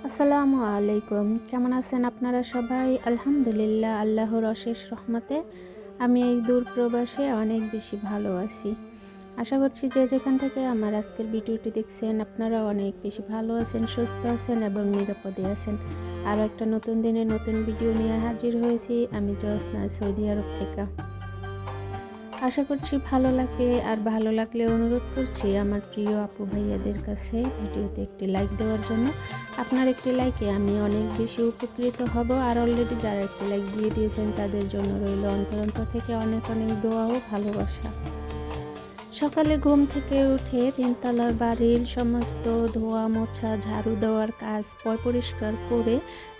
আসসালামু আলাইকুম। কেমন আছেন আপনারা সবাই? আলহামদুলিল্লাহ, আল্লাহর অশেষ রহমতে আমি এই দূর প্রবাসে অনেক বেশি ভালো আছি। আশা করছি যে যেখান থেকে আমার আজকের ভিডিওটি দেখছেন আপনারা অনেক বেশি ভালো আছেন, সুস্থ আছেন এবং নিরাপদে আছেন। আরও একটা নতুন দিনে নতুন ভিডিও নিয়ে হাজির হয়েছি আমি জোসনা, সৌদি আরব থেকে। আশা করছি ভালো লাগবে, আর ভালো লাগলে অনুরোধ করছি আমার প্রিয় আপু ভাইয়াদের কাছে ভিডিওতে একটি লাইক দেওয়ার জন্য। আপনার একটি লাইকে আমি অনেক বেশি উপকৃত হব, আর অলরেডি যারা একটি লাইক দিয়ে দিয়েছেন তাদের জন্য রইল অন্তর থেকে অনেক অনেক দোয়া ও ভালোবাসা। সকালে ঘুম থেকে উঠে তিনতলার বাড়ির সমস্ত ধোয়া মোছা ঝাড়ু দেওয়ার কাজ পরিষ্কার করে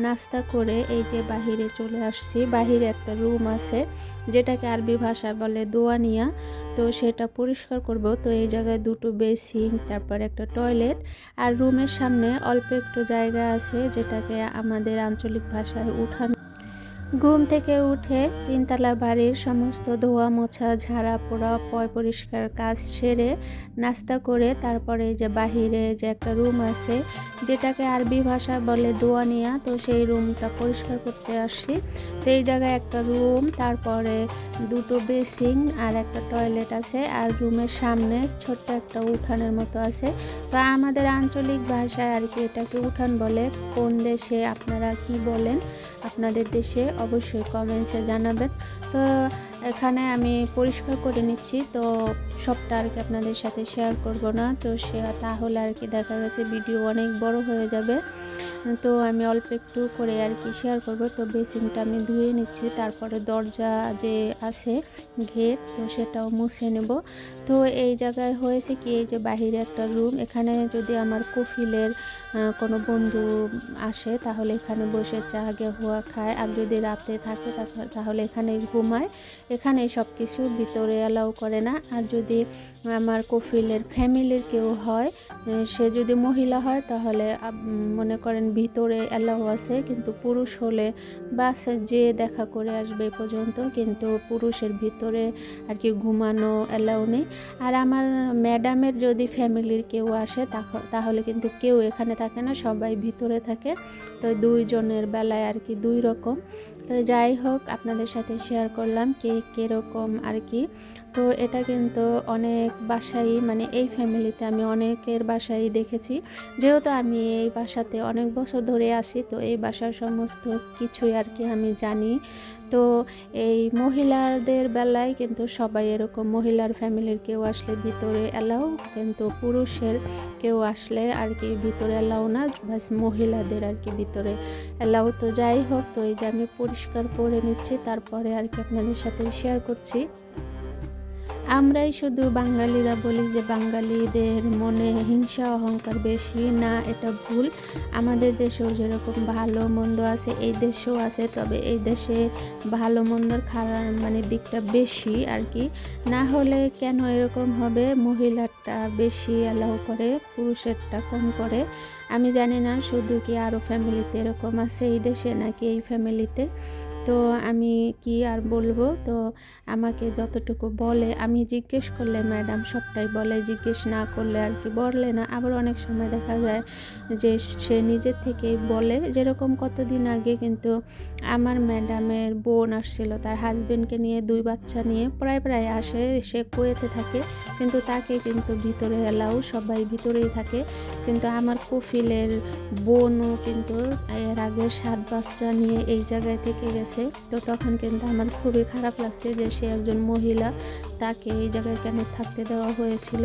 নাস্তা করে এই যে বাহিরে চলে আসছি। বাহিরে একটা রুম আছে যেটাকে আরবি ভাষায় বলে দোয়ানিয়া, তো সেটা পরিষ্কার করব। তো এই জায়গায় দুটো বেসিন, তারপর একটা টয়লেট, আর রুমের সামনে অল্প একটু জায়গা আছে যেটাকে আমাদের আঞ্চলিক ভাষায় উঠান। ঘুম থেকে উঠে তিনতলা বাড়ির সমস্ত ধোয়া মোছা ঝাড়া পোড়া পরিষ্কার কাজ সেরে নাস্তা করে তারপরে যে বাহিরে যে একটা রুম আছে যেটাকে আরবি ভাষা বলে দোয়ানিয়া, তো সেই রুমটা পরিষ্কার করতে আসছি। তো এই জায়গায় একটা রুম, তারপরে দুটো বেসিন আর একটা টয়লেট আছে, আর রুমের সামনে ছোট্ট একটা উঠানের মতো আছে। তো আমাদের আঞ্চলিক ভাষায় আর কি এটাকে উঠান বলে। কোন দেশে আপনারা কি বলেন আপনাদের দেশে অবশ্যই কমেন্টসে জানাবেন। তো এখানে আমি পরিষ্কার করে নিচ্ছি, তো সবটা আর কি আপনাদের সাথে শেয়ার করব না, তো তাহলে আর কি দেখা গেছে ভিডিও অনেক বড় হয়ে যাবে। তো আমি অল্প একটু করে আর কি শেয়ার করব। তো বেসিনটা আমি ধুয়ে নিচ্ছি, তারপরে দরজা যে আছে গেট, তো সেটাও মুছে নেব। তো এই জায়গায় হয়েছে কি, এই যে বাহিরে একটা রুম, এখানে যদি আমার কফিলের কোনো বন্ধু আসে তাহলে এখানে বসে চা গেহুয়া খায়, আর যদি রাতে থাকে তাহলে এখানে ঘুমায়। এখানে সব কিছু ভিতরে অ্যালাউ করে না। আর যদি আমার কফিলের ফ্যামিলির কেউ হয়, সে যদি মহিলা হয় তাহলে মনে করেন ভিতরে অ্যালাউ আছে, কিন্তু পুরুষ হলে বাস যে দেখা করে আসবে এই পর্যন্ত, কিন্তু পুরুষের ভিতরে আর কি ঘুমানো অ্যালাউ নেই। আর আমার ম্যাডামের যদি ফ্যামিলির কেউ আসে তাহলে কিন্তু কেউ এখানে থাকে না, সবাই ভিতরে থাকে। তো দুইজনের বেলায় আর কি দুই রকম। তো যাই হোক, আপনাদের সাথে শেয়ার করলাম কে কীরকম আর কি। তো এটা কিন্তু অনেক বাসায়, মানে এই ফ্যামিলিতে আমি অনেকের বাসায় দেখেছি, যেহেতু আমি এই বাসাতে অনেক বছর ধরে আছি, তো এই বাসার সমস্ত কিছুই আর কি আমি জানি। তো এই মহিলাদের বেলায় কিন্তু সবাই এরকম, মহিলার ফ্যামিলির কেউ আসলে ভিতরে অ্যালাউ, কিন্তু পুরুষের কেউ আসলে আর কি ভিতরে অ্যালাউ না, বাস মহিলাদের আর কি ভিতরে অ্যালাউ। তো যাই হোক, তো এই যে আমি পরিষ্কার করে নিচ্ছি, তারপরে আর কি আপনাদের সাথে শেয়ার করছি। আমরাই শুধু বাঙালিরা বলি যে বাঙালিদের মনে হিংসা অহংকার বেশি, না, এটা ভুল। আমাদের দেশেও যেরকম ভালো মন্দ আছে এই দেশেও আছে, তবে এই দেশে ভালো মন্দর খারাপ মানে দিকটা বেশি আর কি। না হলে কেন এরকম হবে, মহিলারটা বেশি অ্যালাউ করে পুরুষেরটা কম করে। আমি জানি না শুধু কি আরও ফ্যামিলিতে এরকম আছে এই দেশে নাকি এই ফ্যামিলিতে। তো আমি কি আর বলবো, তো আমাকে যতটুকু বলে, আমি জিজ্ঞেস করলে ম্যাডাম সবটাই বলে, জিজ্ঞেস না করলে আর কি বলে না। আবার অনেক সময় দেখা যায় যে সে নিজের থেকেই বলে। যেরকম কতদিন আগে কিন্তু আমার ম্যাডামের বোন আসছিল, তার হাজবেন্ডকে নিয়ে, দুই বাচ্চা নিয়ে প্রায় আসে, সে কুয়েতে থাকে, কিন্তু তাকে কিন্তু ভিতরে এলাও, সবাই ভিতরেই থাকে। কিন্তু আমার কফিলের বোনও কিন্তু এর আগে 7 বাচ্চা নিয়ে এই জায়গায় থেকে গেছে। তো তখন কিন্তু আমার খুবই খারাপ লাগছে যে সে একজন মহিলা, তাকে এই জায়গায় কেন থাকতে দেওয়া হয়েছিল।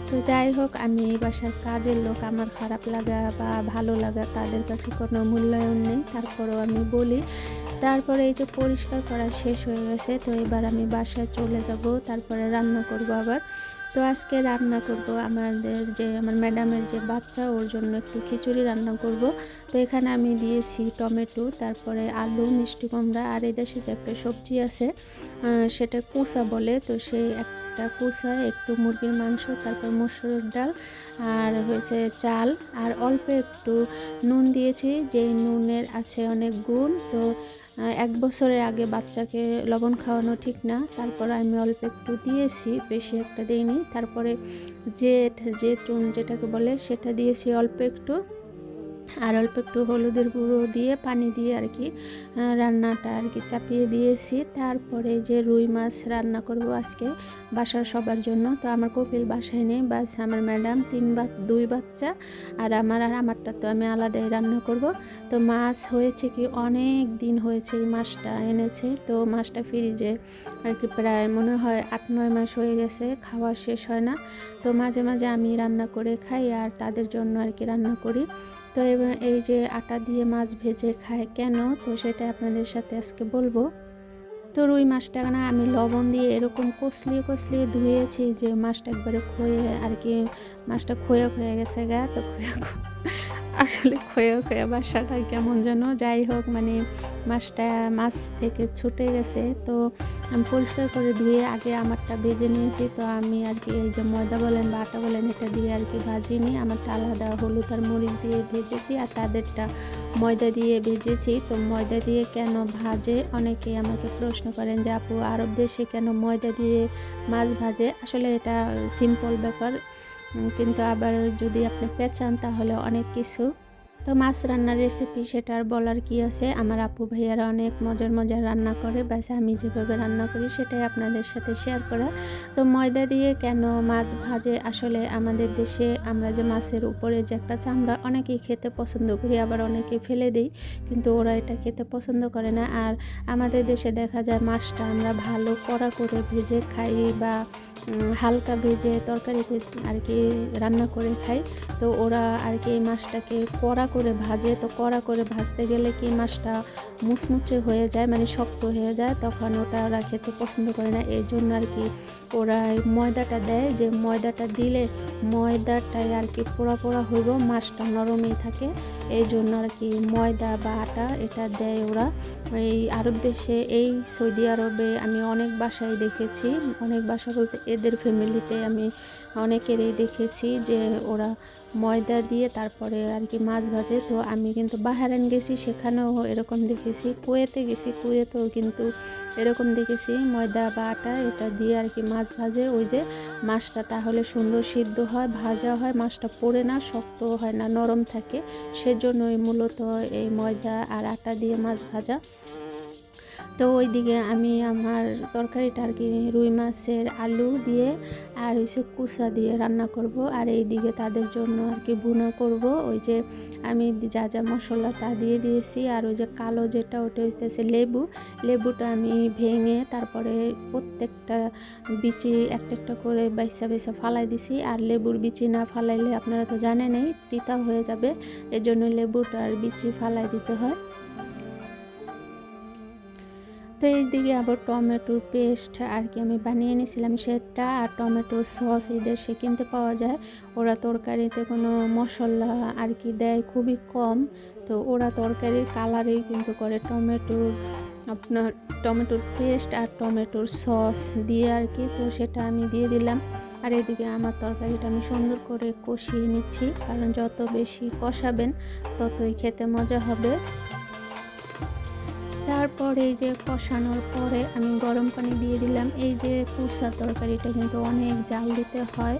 তো যাই হোক, আমি এই বাসার কাজের লোক, আমার খারাপ লাগা বা ভালো লাগা তাদের কাছে কোনো মূল্যায়ন নেই, তারপরেও আমি বলি। তারপরে এই যে পরিষ্কার করা শেষ হয়ে গেছে, তো এবার আমি বাসায় চলে যাব, তারপরে রান্না করব আবার। তো আজকে রান্না করব আমার ম্যাডামের যে বাচ্চা, ওর জন্য একটু খিচুড়ি রান্না করব। তো এখানে আমি দিয়েছি টমেটো, তারপরে আলু, মিষ্টি কুমড়া, আর এই দেশে যে একটা সবজি আছে সেটা কুসা বলে, তো সেই একটা কুসা, একটু মুরগির মাংস, তারপর মসুরের ডাল, আর হয়েছে চাল, আর অল্প একটু নুন দিয়েছি, যেই নুনের আছে অনেক গুণ। তো 1 বছরের আগে বাচ্চাকে লবণ খাওয়ানো ঠিক না, তারপর আমি অল্প একটু দিয়েছি, বেশি একটা দিইনি। তারপরে জেঠুন যেটাকে বলে সেটা দিয়েছি অল্প একটু। আর অল্প একটু হলুদের গুঁড়ো দিয়ে পানি দিয়ে আর কি রান্নাটা আর কি চাপিয়ে দিয়েছি। তারপরে যে রুই মাছ রান্না করব আজকে বাসার সবার জন্য। তো আমার কপিল বাসায় নেই, বাস আমার ম্যাডাম 2 বাচ্চা আর আমারটা তো আমি আলাদাই রান্না করব। তো মাছ হয়েছে কি অনেক দিন হয়েছে এই মাছটা এনেছে, তো মাছটা ফ্রিজে আর কি প্রায় মনে হয় 8-9 মাস হয়ে গেছে, খাওয়া শেষ হয় না। তো মাঝে মাঝে আমি রান্না করে খাই আর তাদের জন্য আর কি রান্না করি। তো এবার এই যে আটা দিয়ে মাছ ভেজে খায় কেন, তো সেটা আপনাদের সাথে আজকে বলবো। তো রুই মাছটা না আমি লবণ দিয়ে এরকম কষলিয়ে কষলিয়ে ধুয়েছি যে মাছটা একবারে ক্ষয়ে আর কি মাছটা ক্ষয়ে ক্ষয়ে গেছে গা। তো আসলে ক্ষয়ে ক্ষয়ে বাসাটা কেমন যেন, যাই হোক মানে মাছটা মাছ থেকে ছুটে গেছে। তো আমি পরিষ্কার করে ধুয়ে আগে আমারটা ভেজে নিয়েছি। তো আমি আর কি এই যে ময়দা বলেন বা আটা বলেন এটা দিয়ে আর কি ভাজিনি, আমারটা আলাদা হলুদ আর মরিচ দিয়ে ভেজেছি আর তাদেরটা ময়দা দিয়ে ভেজেছি। তো ময়দা দিয়ে কেন ভাজে অনেকেই আমাকে প্রশ্ন করেন যে আপু আরব দেশে কেন ময়দা দিয়ে মাছ ভাজে। আসলে এটা সিম্পল ব্যাপার, কিন্তু আবার যদি আপনি পেঁচান তাহলে অনেক কিছু। তো মাছ রান্নার রেসিপি সেটা আর বলার কি আছে, আমার আপু ভাইয়ারা অনেক মজার মজার রান্না করে, ব্যাস আমি যেভাবে রান্না করি সেটাই আপনাদের সাথে শেয়ার করা। তো ময়দা দিয়ে কেন মাছ ভাজে, আসলে আমাদের দেশে আমরা যে মাছের উপরে যে একটা চামড়া অনেকেই খেতে পছন্দ করি, আবার অনেকে ফেলে দিই, কিন্তু ওরা এটা খেতে পছন্দ করে না। আর আমাদের দেশে দেখা যায় মাছটা আমরা ভালো কড়া করে ভেজে খাই বা হালকা ভেজে তরকারিতে আর কি রান্না করে খাই। তো ওরা আর কি এই মাছটাকে কড়া করে ভাজে, তো কড়া করে ভাজতে গেলে কি মাছটা মুচমুচে হয়ে যায়, মানে শক্ত হয়ে যায়, তখন ওটা ওরা খেতে পছন্দ করে না। এই জন্য আর কি ওরা ময়দাটা দেয়, যে ময়দাটা দিলে ময়দাটাই আর কি পোড়া পোড়া হইব, মাছটা নরমই থাকে। এই জন্য আর কি ময়দা বা আটা এটা দেয় ওরা। এই আরব দেশে এই সৌদি আরবে আমি অনেক বাসায় দেখেছি, অনেক বাসা বলতে এদের ফ্যামিলিতে আমি অনেকেরই দেখেছি যে ওরা ময়দা দিয়ে তারপরে আর কি মাছ ভাজে। তো আমি কিন্তু বাহারাইন গেছি, সেখানেও এরকম দেখেছি, কুয়েতে গেছি, কুয়েতেও কিন্তু এরকম দেখেছি ময়দা বা আটা এটা দিয়ে আর কি মাছ ভাজে। ওই যে মাছটা তাহলে সুন্দর সিদ্ধ হয়, ভাজা হয়, মাছটা পোড়ে না, শক্ত হয় না, নরম থাকে। সেজন্যই মূলত এই ময়দা আর আটা দিয়ে মাছ ভাজা। তো ওইদিকে আমি আমার তরকারিটা আর কি রুই মাছের আলু দিয়ে আর হচ্ছে কুচা দিয়ে রান্না করব, আর এইদিকে তাদের জন্য আর কি ভুনা করব। ওই যে আমি যা যা মশলা তা দিয়ে দিয়েছি, আর ওই যে কালো যেটা ওটা হইতেছে লেবুটা আমি ভেঙে তারপরে প্রত্যেকটা বিচি একটা একটা করে বাইসা বাইসা ফালাই দিছি। আর লেবুর বিচি না ফালাইলে আপনারা তো জানেনই তিতা হয়ে যাবে, এজন্য লেবুটার বিচি ফালাই দিতে হয়। তো এইদিকে আবার টমেটোর পেস্ট আর কি আমি বানিয়ে নিয়েছিলাম সেটা, আর টমেটো সস এই দেশে কিনতে পাওয়া যায়। ওরা তরকারিতে কোনো মশলা আর কি দেয় খুবই কম, তো ওরা তরকারির কালারেই কিন্তু করে টমেটোর পেস্ট আর টমেটোর সস দিয়ে আর কি। তো সেটা আমি দিয়ে দিলাম। আর এদিকে আমার তরকারিটা আমি সুন্দর করে কষিয়ে নিচ্ছি, কারণ যত বেশি কষাবেন ততই খেতে মজা হবে। তারপর এই যে কষানোর পরে আমি গরম পানি দিয়ে দিলাম। এই যে কুরসা তরকারিটা কিন্তু অনেক জাল দিতে হয়,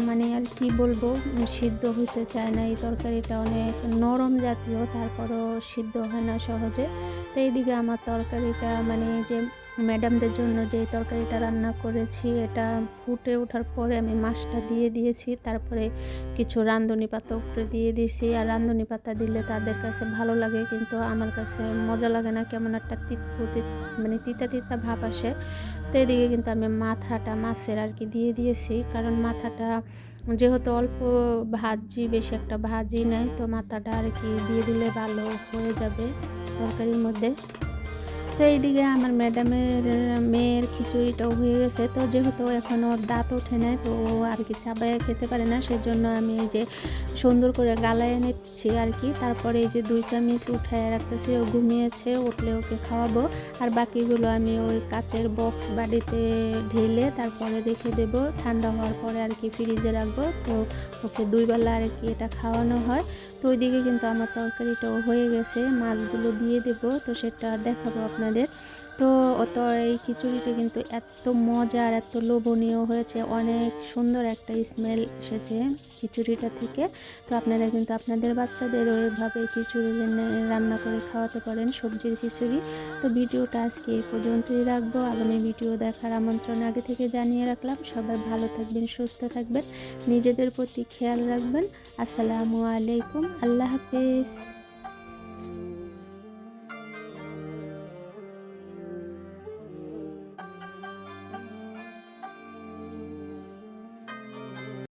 মানে আর কি বলবো, সিদ্ধ হতে চায় না এই তরকারিটা, অনেক নরম জাতীয়, তারপরও সিদ্ধ হয় না সহজে। তো এইদিকে আমার তরকারিটা মানে যে ম্যাডামদের জন্য যে তরকারিটা রান্না করেছি এটা ফুটে ওঠার পরে আমি মাছটা দিয়ে দিয়েছি, তারপরে কিছু রাঁধুনি পাতা উপরে দিয়ে দিয়েছি। আর রাঁধুনি পাতা দিলে তাদের কাছে ভালো লাগে, কিন্তু আমার কাছে মজা লাগে না, কেমন একটা মানে তিতা তিতা ভাব আসে। তো এদিকে কিন্তু আমি মাথাটা মাছের আর কি দিয়ে দিয়েছি, কারণ মাথাটা যেহেতু অল্প ভাজি, বেশি একটা ভাজি নেই, তো মাথাটা আর কি দিয়ে দিলে ভালো হয়ে যাবে তরকারির মধ্যে। তো এইদিকে আমার ম্যাডামের মেয়ের খিচুড়িটাও হয়ে গেছে। তো যেহেতু এখন ওর দাঁত ওঠে নাই, তো ও আর কি চাবায় খেতে পারে না, সেজন্য আমি এই যে সুন্দর করে গালায় নিচ্ছি আর কি। তারপরে এই যে 2 চামচ উঠায় রাখতেছি, ও ঘুমিয়েছে, উঠলে ওকে খাওয়াবো। আর বাকিগুলো আমি ওই কাচের বক্স বাড়িতে ঢেলে তারপরে রেখে দেব, ঠান্ডা হওয়ার পরে আর কি ফ্রিজে রাখবো। তো ওকে 2 বেলা আর কি এটা খাওয়ানো হয়। তো ওইদিকে কিন্তু আমার তরকারিটাও হয়ে গেছে, মাছগুলো দিয়ে দেব, তো সেটা দেখাবো আপনাদের। তো এই খিচুড়িটা কিন্তু এত মজার, এত লোভনীয় হয়েছে, অনেক সুন্দর একটা স্মেল এসেছে খিচুড়িটা থেকে। তো আপনারা কিন্তু আপনাদের বাচ্চাদেরও এভাবে খিচুড়ি রান্না করে খাওয়াতে পারেন, সবজির খিচুড়ি। তো ভিডিওটা আজকে এই পর্যন্তই রাখবো। আগামী ভিডিও দেখার আমন্ত্রণ আগে থেকে জানিয়ে রাখলাম। সবাই ভালো থাকবেন, সুস্থ থাকবেন, নিজেদের প্রতি খেয়াল রাখবেন। আসসালামু আলাইকুম, আল্লাহ হাফেজ।